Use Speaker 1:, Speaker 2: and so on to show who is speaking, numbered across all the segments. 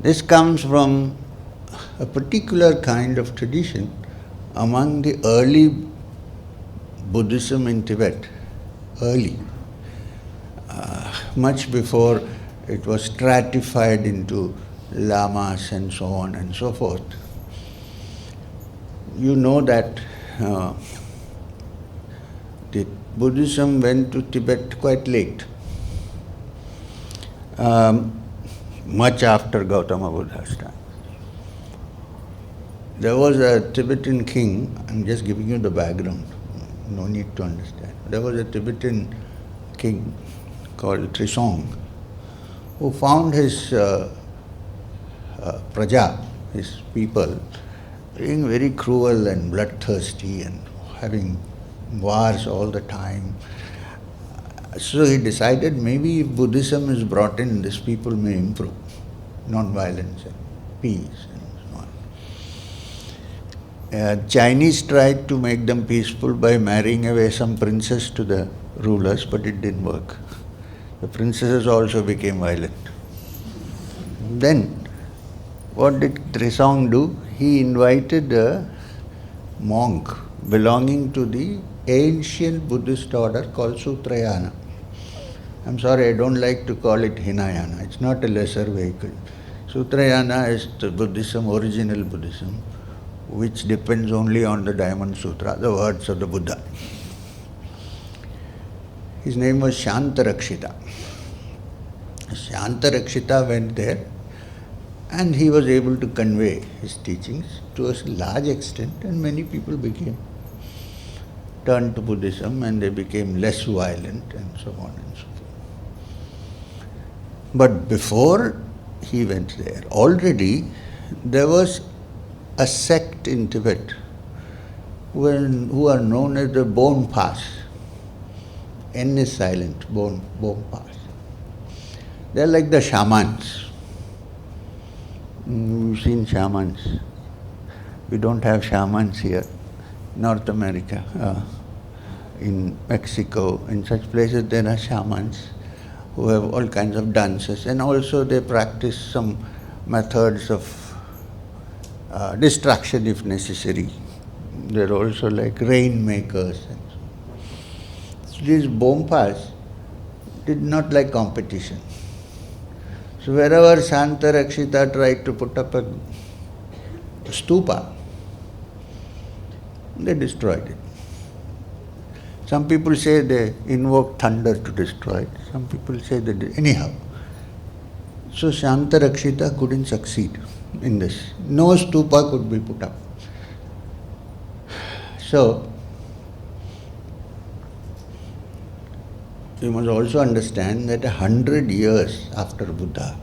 Speaker 1: This comes from a particular kind of tradition among the early Buddhism in Tibet, early, much before it was stratified into lamas and so on and so forth. You know that the Buddhism went to Tibet quite late, much after Gautama Buddha's time. There was a Tibetan king, I'm just giving you the background, no need to understand. There was a Tibetan king called Trisong who found his praja, his people, being very cruel and bloodthirsty and having wars all the time. So he decided maybe if Buddhism is brought in, these people may improve, non-violence and peace and so on. Chinese tried to make them peaceful by marrying away some princess to the rulers, but it didn't work. The princesses also became violent. Then, what did Trisong do? He invited a monk belonging to the ancient Buddhist order called Sutrayana. I'm sorry, I don't like to call it Hinayana. It's not a lesser vehicle. Sutrayana is the Buddhism, original Buddhism, which depends only on the Diamond Sutra, the words of the Buddha. His name was Shantarakshita. Shantarakshita went there and he was able to convey his teachings to a large extent, and many people turned to Buddhism and they became less violent and so on and so forth. But before he went there, already there was a sect in Tibet who are known as the Bonpas. N is silent, Bonpas. They are like the shamans. You've seen shamans. We don't have shamans here. North America, in Mexico, in such places there are shamans who have all kinds of dances, and also they practice some methods of destruction if necessary. They are also like rainmakers. So these Bompas did not like competition. So wherever Shantarakshita tried to put up a stupa, they destroyed it. Some people say they invoked thunder to destroy it. Some people say they did. Anyhow, so Shantarakshita couldn't succeed in this. No stupa could be put up. So, you must also understand that 100 years after Buddha,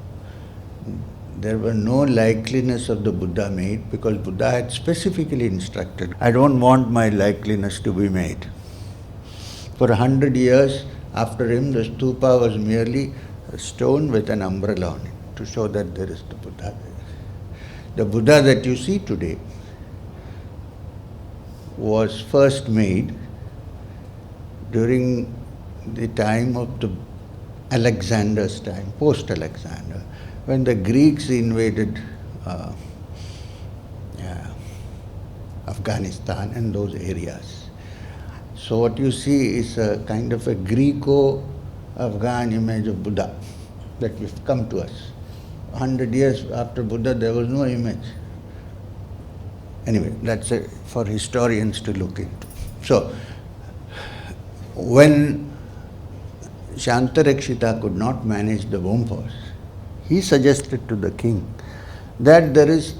Speaker 1: there were no likeliness of the Buddha made, because Buddha had specifically instructed, I don't want my likeliness to be made. For 100 years after him, the stupa was merely a stone with an umbrella on it to show that there is the Buddha there. The Buddha that you see today was first made during the time of the Alexander's time, post-Alexander, when the Greeks invaded Afghanistan and those areas. So what you see is a kind of a Greco-Afghan image of Buddha that will come to us. 100 years after Buddha, there was no image. Anyway, that's for historians to look into. So, when Shantarakshita could not manage the Bompas, he suggested to the king that there is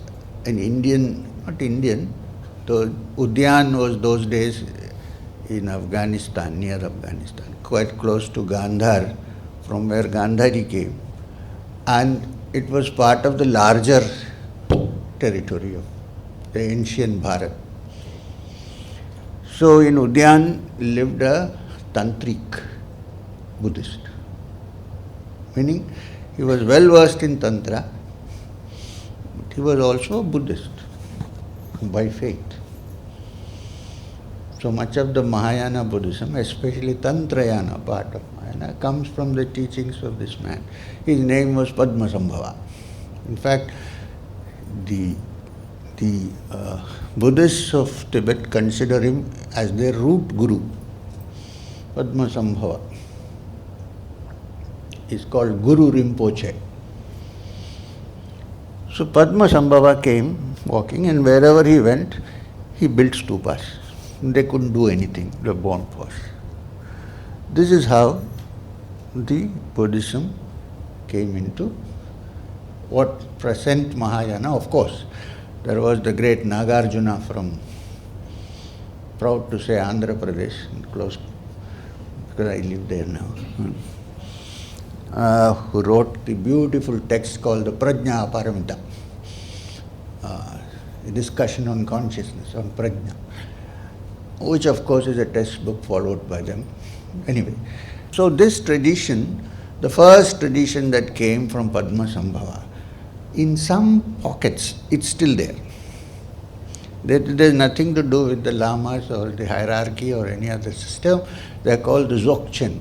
Speaker 1: an Indian, not Indian, though Udyan was those days in Afghanistan, near Afghanistan, quite close to Gandhar, from where Gandhari came. And it was part of the larger territory of the ancient Bharat. So in Udyan lived a Tantric Buddhist, meaning he was well versed in Tantra, but he was also a Buddhist by faith. So much of the Mahayana Buddhism, especially Tantrayana part of Mahayana, comes from the teachings of this man. His name was Padmasambhava. In fact, the Buddhists of Tibet consider him as their root guru. Padmasambhava is called Guru Rinpoche. So Padmasambhava came walking, and wherever he went, he built stupas. They couldn't do anything, they were born posh. This is how the Buddhism came into what present Mahayana. Of course, there was the great Nagarjuna from, proud to say, Andhra Pradesh, close, because I live there now, who wrote the beautiful text called the Prajna Paramita, a discussion on consciousness, on Prajna, which of course is a textbook followed by them. Anyway, so this tradition, the first tradition that came from Padmasambhava, in some pockets it's still there. There's nothing to do with the lamas or the hierarchy or any other system. They're called the Dzogchen.